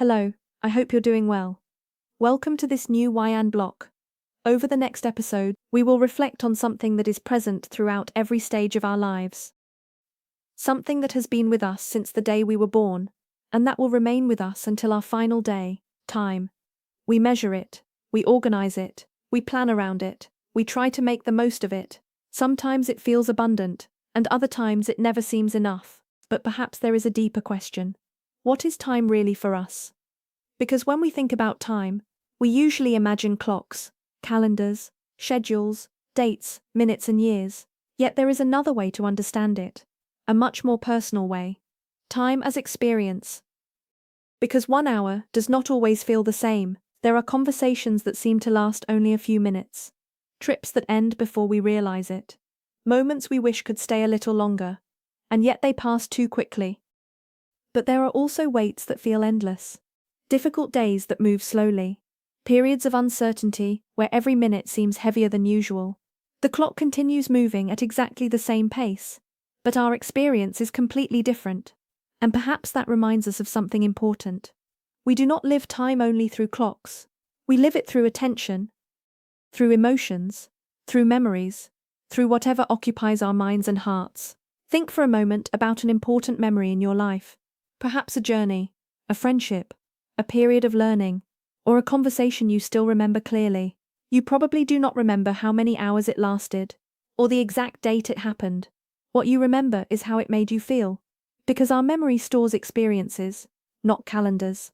Hello, I hope you're doing well. Welcome to this new YIAN block. Over the next episode, we will reflect on something that is present throughout every stage of our lives. Something that has been with us since the day we were born, and that will remain with us until our final day, time. We measure it, we organize it, we plan around it, we try to make the most of it. Sometimes it feels abundant, and other times it never seems enough. But perhaps there is a deeper question. What is time really for us? Because when we think about time, we usually imagine clocks, calendars, schedules, dates, minutes and years. Yet there is another way to understand it, a much more personal way. Time as experience. Because 1 hour does not always feel the same, there are conversations that seem to last only a few minutes, trips that end before we realize it, moments we wish could stay a little longer, and yet they pass too quickly. But there are also waits that feel endless, difficult days that move slowly, periods of uncertainty where every minute seems heavier than usual. The clock continues moving at exactly the same pace, but our experience is completely different. And perhaps that reminds us of something important. We do not live time only through clocks. We live it through attention, through emotions, through memories, through whatever occupies our minds and hearts. Think for a moment about an important memory in your life. Perhaps a journey, a friendship, a period of learning, or a conversation you still remember clearly. You probably do not remember how many hours it lasted, or the exact date it happened. What you remember is how it made you feel. Because our memory stores experiences, not calendars.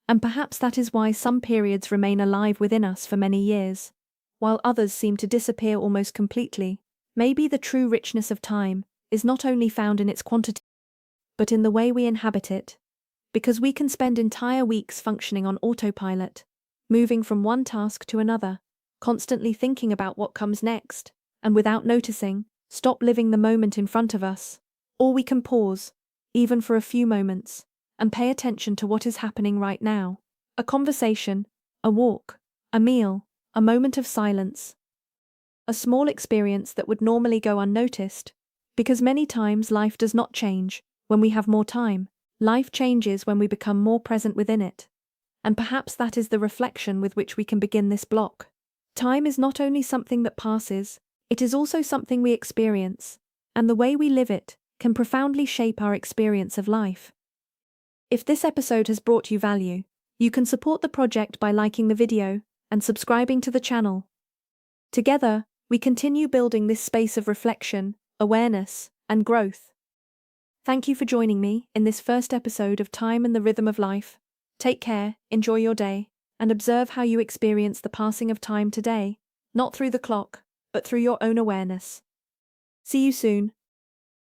And perhaps that is why some periods remain alive within us for many years, while others seem to disappear almost completely. Maybe the true richness of time is not only found in its quantity, but in the way we inhabit it. Because we can spend entire weeks functioning on autopilot, moving from one task to another, constantly thinking about what comes next, and without noticing, stop living the moment in front of us. Or we can pause, even for a few moments, and pay attention to what is happening right now. A conversation, a walk, a meal, a moment of silence. A small experience that would normally go unnoticed, because many times life does not change when we have more time. Life changes when we become more present within it. And perhaps that is the reflection with which we can begin this block. Time is not only something that passes, it is also something we experience, and the way we live it can profoundly shape our experience of life. If this episode has brought you value, you can support the project by liking the video and subscribing to the channel. Together, we continue building this space of reflection, awareness, and growth. Thank you for joining me in this first episode of Time and the Rhythm of Life. Take care, enjoy your day, and observe how you experience the passing of time today, not through the clock, but through your own awareness. See you soon.